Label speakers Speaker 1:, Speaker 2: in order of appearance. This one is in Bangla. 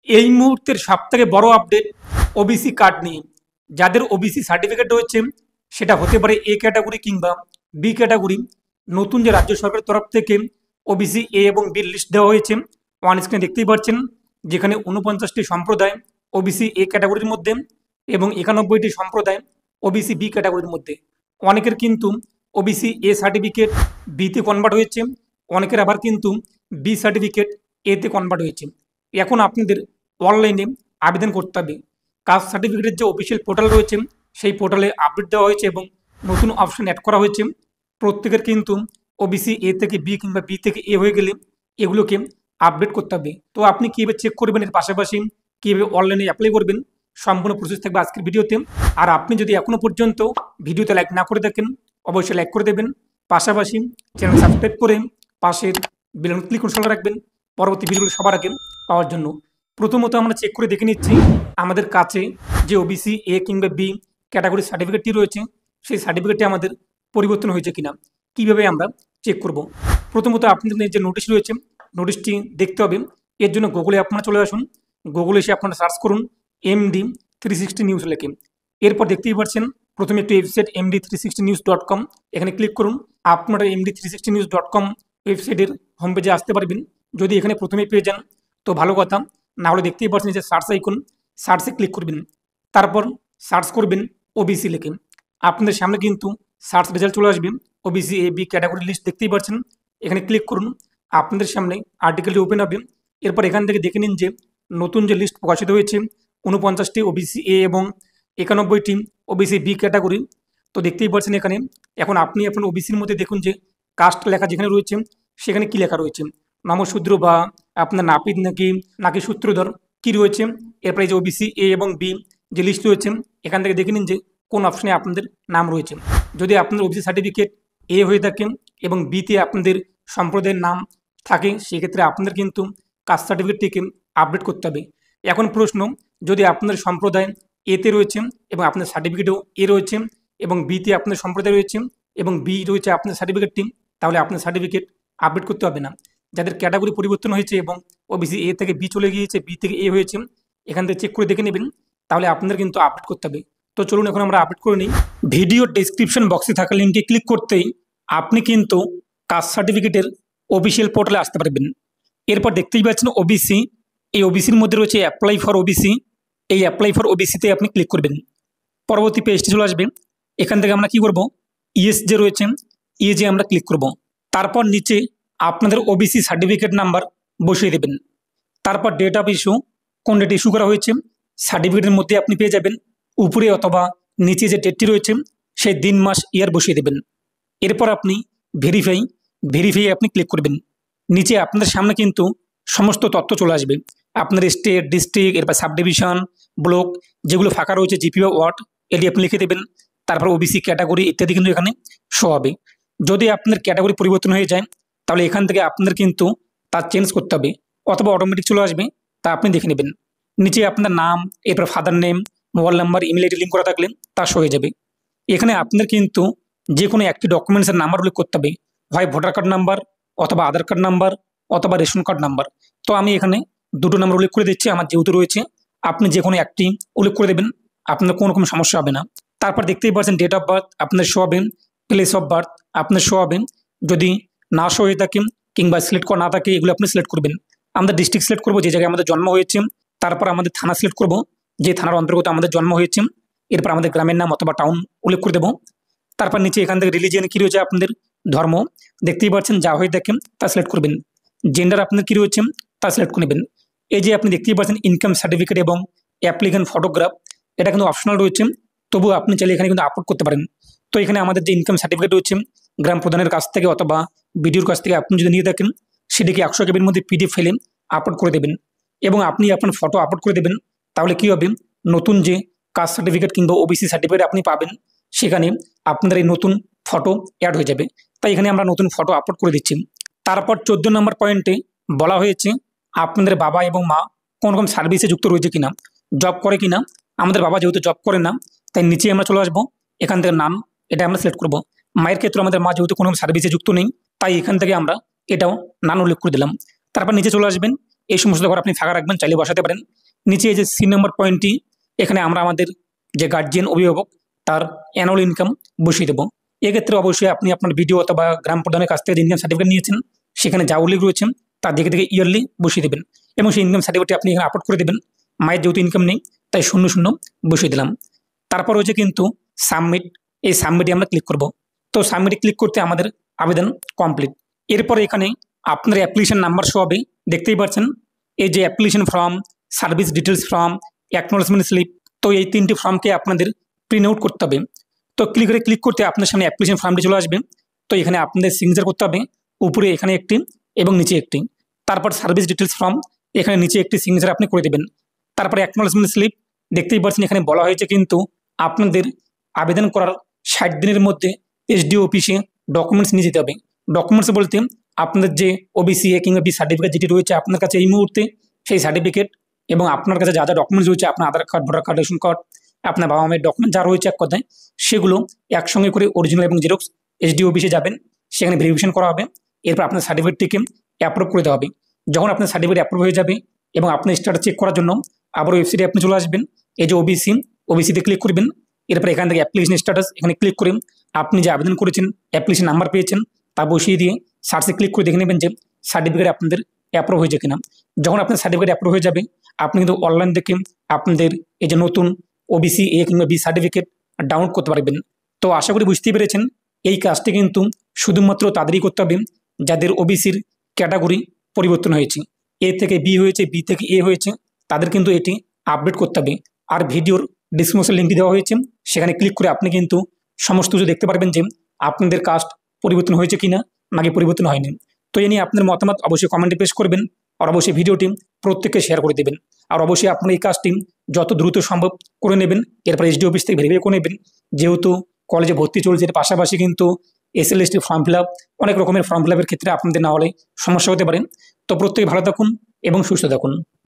Speaker 1: এই মুহূর্তের সবথেকে বড় আপডেট ওবিসি কার্ড নিয়ে। যাদের ওবিসি সার্টিফিকেট রয়েছে, সেটা হতে পারে এ ক্যাটাগরি কিংবা বি ক্যাটাগরি। নতুন যে রাজ্য সরকারের তরফ থেকে ওবিসি এ এবং বি লিস্ট দেওয়া হয়েছে, ওয়ান স্ক্রিনে দেখতেই পাচ্ছেন, যেখানে 49টি সম্প্রদায় ওবিসি এ ক্যাটাগরির মধ্যে এবং 91টি সম্প্রদায় ওবিসি বি ক্যাটাগরির মধ্যে। অনেকের কিন্তু ওবিসি এ সার্টিফিকেট বিতে কনভার্ট হয়েছে, অনেকের আবার কিন্তু বি সার্টিফিকেট এতে কনভার্ট হয়েছে। এখন আপনাদের অনলাইনে আবেদন করতে হবে। কাস্ট সার্টিফিকেটের যে অফিসিয়াল পোর্টাল রয়েছে, সেই পোর্টালে আপডেট দেওয়া হয়েছে এবং নতুন অপশন অ্যাড করা হয়েছে। প্রত্যেকের কিন্তু ওবিসি এ থেকে বি কিংবা বি থেকে এ হয়ে গেলে এগুলোকে আপডেট করতে হবে। তো আপনি কীভাবে চেক করবেন, এর পাশাপাশি কীভাবে অনলাইনে অ্যাপ্লাই করবেন, সম্পূর্ণ প্রসেস থাকবে আজকের ভিডিওতে। আর আপনি যদি এখনও পর্যন্ত ভিডিওতে লাইক না করে থাকেন, অবশ্যই লাইক করে দেবেন। পাশাপাশি চ্যানেল সাবস্ক্রাইব করে পাশের বেল আইকন ক্লিক করে চালু রাখবেন পরবর্তী ভিডিওগুলো সবার আগে পাওয়ার জন্য। প্রথমত আমরা চেক করে দেখে নিচ্ছি আমাদের কাছে যে ওবিসি এ কিংবা বি ক্যাটাগরি সার্টিফিকেটটি রয়েছে, সেই সার্টিফিকেটটি আমাদের পরিবর্তন হয়েছে কিনা। কিভাবে আমরা চেক করব? প্রথমত আপনাদের যে নোটিশ রয়েছে, নোটিশটি দেখতে হবে। এর জন্য গুগলে আপনারা চলে আসুন। গুগলে এসে আপনারা সার্চ করুন MD360 নিউজ লেখে। এরপর দেখতেই পাচ্ছেন প্রথমে একটি ওয়েবসাইট MD360news.com, এখানে ক্লিক করুন। আপনারা MD360news.com ওয়েবসাইটের হোম পেজে আসতে পারবেন। যদি এখানে প্রথমে পেয়ে যান তো ভালো কথা, না হলে দেখতেই পাচ্ছেন যে সার্চ আইকন, সার্চে ক্লিক করবেন। তারপর সার্চ করবেন ওবিসি লিখে। আপনাদের সামনে কিন্তু সার্চ রেজাল্ট চলে আসবে। OBC A B category list দেখতেই পাচ্ছেন, এখানে ক্লিক করুন। আপনাদের সামনে আর্টিকেলটি ওপেন হবে। এরপর এখান থেকে দেখে নিন যে নতুন যে লিস্ট প্রকাশিত হয়েছে, 49টি ওবিসি এ এবং 91টি ওবিসি বি ক্যাটাগরি। তো দেখতেই পাচ্ছেন এখানে। এখন আপনি আপনার ওবিসির মধ্যে দেখুন যে কাস্ট লেখা যেখানে রয়েছে, সেখানে কি লেখা রয়েছে, নমশূদ্র বা আপনার নাপিত নাকি সূত্রধর কি রয়েছে। এরপরে যে ওবিসি এ এবং বি যে লিস্ট রয়েছে, এখান থেকে দেখে নিন যে কোন অপশনে আপনাদের নাম রয়েছে। যদি আপনার ওবিসি সার্টিফিকেট এ হয়ে থাকে এবং বিতে আপনাদের সম্প্রদায়ের নাম থাকে, সেক্ষেত্রে আপনাদের কিন্তু কাস্ট সার্টিফিকেটটিকে আপডেট করতে হবে। এখন প্রশ্ন, যদি আপনাদের সম্প্রদায় এতে রয়েছে এবং আপনার সার্টিফিকেটও এ রয়েছে এবং বিতে আপনার সম্প্রদায় রয়েছে এবং বি রয়েছে আপনার সার্টিফিকেটটি, তাহলে আপনার সার্টিফিকেট আপডেট করতে হবে না। যাদের ক্যাটাগরি পরিবর্তন হয়েছে এবং ওবিসি এ থেকে বি চলে গিয়েছে, বি থেকে এ হয়েছে, এখান থেকে চেক করে দেখে নেবেন, তাহলে আপনাদের কিন্তু আপডেট করতে হবে। তো চলুন এখন আমরা আপডেট করে নিই। ভিডিও ডেসক্রিপশন বক্সে থাকা লিঙ্কে ক্লিক করতেই আপনি কিন্তু কাস্ট সার্টিফিকেটের অফিসিয়াল পোর্টালে আসতে পারবেন। এরপর দেখতেই পাচ্ছেন ওবিসি, এই ওবিসির মধ্যে রয়েছে অ্যাপ্লাই ফর ওবিসি। এই অ্যাপ্লাই ফর ওবিসিতে আপনি ক্লিক করবেন। পরবর্তী পেজটি চলে আসবে। এখান থেকে আমরা কি করব, ইয়েস যে রয়েছে, যে আমরা ক্লিক করব। তারপর নিচে আপনাদের ওবিসি সার্টিফিকেট নাম্বার বসিয়ে দেবেন। তারপর ডেট অফ ইস্যু, কোন ডেট ইস্যু করা হয়েছে সার্টিফিকেটের মধ্যে আপনি পেয়ে যাবেন। উপরে অথবা নিচে যে ডেটটি রয়েছে, সেই দিন মাস ইয়ার বসিয়ে দেবেন। এরপর আপনি ভেরিফাই আপনি ক্লিক করবেন। নিচে আপনাদের সামনে কিন্তু সমস্ত তথ্য চলে আসবে। আপনার স্টেট, ডিস্ট্রিক্ট, এরপর সাব ডিভিশন, ব্লক যেগুলো ফাঁকা রয়েছে, জিপি বা ওয়ার্ড, এটি আপনি লিখে দেবেন। তারপর ওবিসি ক্যাটাগরি ইত্যাদি কিন্তু এখানে শো হবে। যদি আপনার ক্যাটাগরি পরিবর্তন হয়ে যায়, তাহলে এখান থেকে আপনাদের কিন্তু তা চেঞ্জ করতে হবে, অথবা অটোমেটিক চলে আসবে, তা আপনি দেখে নেবেন। নিচে আপনার নাম, এরপর father name, mobile number, email ID link করা থাকলে তা শো হয়ে যাবে। এখানে আপনাদের কিন্তু যে কোনো একটি ডকুমেন্টসের নাম্বার উল্লেখ করতে হবে, হয় ভোটার কার্ড নাম্বার, অথবা আধার কার্ড নাম্বার, অথবা রেশন কার্ড নাম্বার। তো আমি এখানে দুটো নাম্বার উল্লেখ করে দিচ্ছি, আমার যেহেতু রয়েছে। আপনি যে কোনো একটি উল্লেখ করে দেবেন, আপনার কোনো রকম সমস্যা হবে না। তারপর দেখতেই পাচ্ছেন ডেট অফ বার্থ আপনার শো হবে, প্লেস অফ বার্থ আপনার শো হবে। যদি না শো হয়ে থাকে কিংবা সিলেক্ট করা না থাকে, এগুলো আপনি সিলেক্ট করবেন। আমরা ডিস্ট্রিক্ট সিলেক্ট করবো, যে জায়গায় আমাদের জন্ম হয়েছে। তারপর আমাদের থানা সিলেক্ট করব, যে থানার অন্তর্গত আমাদের জন্ম হয়েছে। এরপর আমাদের গ্রামের নাম অথবা টাউন উল্লেখ করে দেবো। তারপর নিচে এখান থেকে রিলিজিয়ান কী রয়েছে, আপনাদের ধর্ম দেখতেই পাচ্ছেন, যা হয়ে থাকে তা সিলেক্ট করবেন। জেন্ডার আপনার কী রয়েছে তা সিলেক্ট করে নেবেন। এই যে আপনি দেখতেই পাচ্ছেন ইনকাম সার্টিফিকেট এবং অ্যাপ্লিকেন্ট ফটোগ্রাফ, এটা কিন্তু অপশনাল রয়েছে, তবু আপনি চাইলে এখানে কিন্তু আপলোড করতে পারেন। তো এখানে আমাদের যে ইনকাম সার্টিফিকেট রয়েছে, গ্রাম প্রধানের কাছ থেকে অথবা বিডিওর কাছ থেকে আপনি যদি নিয়ে থাকেন, সেটিকে 100 কেবির মধ্যে PDF ফাইলে আপলোড করে দেবেন এবং আপনি আপনার ফটো আপলোড করে দেবেন। তাহলে কী হবে, নতুন যে কাস্ট সার্টিফিকেট কিংবা ওবিসি সার্টিফিকেট আপনি পাবেন, সেখানে আপনাদের এই নতুন ফটো অ্যাড হয়ে যাবে। তাই এখানে আমরা নতুন ফটো আপলোড করে দিচ্ছি। তারপর 14 নম্বর পয়েন্টে বলা হয়েছে আপনাদের বাবা এবং মা কোন রকম সার্ভিসে যুক্ত রয়েছে কিনা, জব করে কিনা। আমাদের বাবা যেহেতু জব করে না, তাই নিচে আমরা চলে আসবো। এখান থেকে নাম, এটা আমরা সিলেক্ট করব। মায়ের ক্ষেত্রে আমাদের মা যেহেতু কোনো সার্ভিসে যুক্ত নেই, তাই এখান থেকে আমরা এটাও নাম উল্লেখ করে দিলাম। তারপর নিচে চলে আসবেন। এই সমস্ত ঘর আপনি ফাঁকা রাখবেন, চাইলে বসাতে পারেন। নিচে এই যে সি নম্বর পয়েন্টটি, এখানে আমরা আমাদের যে গার্জিয়ান অভিভাবক তার অ্যানুয়াল ইনকাম বসিয়ে দেবো। এক্ষেত্রে অবশ্যই আপনি আপনার ভিডিও অথবা গ্রাম প্রধানের কাছ থেকে যে ইনকাম সার্টিফিকেট নিয়েছেন সেখানে যা উল্লেখ রয়েছে তার দিকে থেকে ইয়ারলি বসিয়ে দেবেন এবং সেই ইনকাম সার্টিফিকেটটি আপনি এখানে আপলোড করে দেবেন। মায়ের যেহেতু ইনকাম নেই তাই 00 বসিয়ে দিলাম। তারপর হচ্ছে কিন্তু সাবমিট, এই সাবমিটে আমরা ক্লিক করব। তো সাবমিটে ক্লিক করতে আমাদের আবেদন কমপ্লিট। এরপর এখানে আপনার অ্যাপ্লিকেশন নাম্বার শো হবে, দেখতেই পাচ্ছেন। এই যে application form, service details form, acknowledgement slip, তো এই 3টি ফর্মকে আপনাদের প্রিন্ট আউট করতে হবে। তো ক্লিক করতে আপনার সামনে অ্যাপ্লিকেশন ফর্মটি চলে আসবে। তো এখানে আপনাদের সিগনেচার করতে হবে, উপরে এখানে একটি এবং নিচে একটি। তারপর সার্ভিস ডিটেলস ফর্ম, এখানে নিচে একটি সিগনেচার আপনি করে দেবেন। তারপরে অ্যাকনোলেজমেন্ট স্লিপ, দেখতেই পাচ্ছেন এখানে বলা হয়েছে কিন্তু আপনাদের আবেদন করার 60 দিনের মধ্যে এসডিও অফিসে ডকুমেন্টস নিয়ে যেতে হবে। ডকুমেন্টস বলতে আপনাদের যে ওবিসি এ কিংবা বি সার্টিফিকেট যেটি রয়েছে আপনার কাছে এই মুহূর্তে, সেই সার্টিফিকেট এবং আপনার কাছে যা যা ডকুমেন্টস রয়েছে, আপনার Aadhaar card, voter card, ration card, আপনার বাবা মায়ের ডকুমেন্ট যা রয়েছে এক কথায়, সেগুলো একসঙ্গে করে অরিজিনাল এবং জেরক্স এসডিও অফিসে যাবেন, সেখানে ভেরিফিকেশন করা হবে। এরপর আপনার সার্টিফিকেটটিকে অ্যাপ্রুভ করে দেওয়া হবে। যখন আপনার সার্টিফিকেট অ্যাপ্রুভ হয়ে যাবে এবং আপনার স্ট্যাটাস চেক করার জন্য আবার ওয়েবসাইটে আপনি চলে আসবেন। এই যে ওবিসিতে ক্লিক করবেন। এরপর এখান থেকে অ্যাপ্লিকেশন স্ট্যাটাস, এখানে ক্লিক করে আপনি যে আবেদন করেছেন, অ্যাপ্লিকেশন নাম্বার পেয়েছেন, তা বসিয়ে দিয়ে সার্চে ক্লিক করে দেখে নেবেন যে সার্টিফিকেট আপনাদের অ্যাপ্রুভ হয়েছে কিনা। যখন আপনার সার্টিফিকেট অ্যাপ্রুভ হয়ে যাবে আপনি কিন্তু অনলাইন থেকে আপনাদের এই যে নতুন ওবিসি এ কিংবা বি সার্টিফিকেট ডাউনলোড করতে পারবেন। তো আশা করি বুঝতেই পেরেছেন, এই কাজটি কিন্তু শুধুমাত্র তাদেরই করতে হবে যাদের ওবিসির ক্যাটাগরি পরিবর্তন হয়েছে, এ থেকে বি হয়েছে, বি থেকে এ হয়েছে, তাদের কিন্তু এটি আপডেট করতে হবে। আর ভিডিওর ডিসক্রিপশন লিঙ্কটি দেওয়া হয়েছে, সেখানে ক্লিক করে আপনি কিন্তু সমস্ত কিছু দেখতে পারবেন যে আপনাদের কাস্ট পরিবর্তন হয়েছে কিনা নাকি পরিবর্তন হয়নি। তো এ নিয়ে আপনার মতামত অবশ্যই কমেন্টে পেশ করবেন আর অবশ্যই ভিডিওটি প্রত্যেককে শেয়ার করে দেবেন। আর অবশ্যই আপনার এই কাজটি যত দ্রুত সম্ভব করে নেবেন। এরপর এসডি অফিস থেকে ভেরিফাই করে নেবেন, যেহেতু কলেজে ভর্তি চলছে, এর পাশাপাশি কিন্তু এসএলএসটি ফর্ম ফিল আপ, অনেক রকমের ফর্ম ফিল আপের ক্ষেত্রে আপনাদের না হলে সমস্যা হতে পারে। তো প্রত্যেকে ভালো থাকুন এবং সুস্থ থাকুন।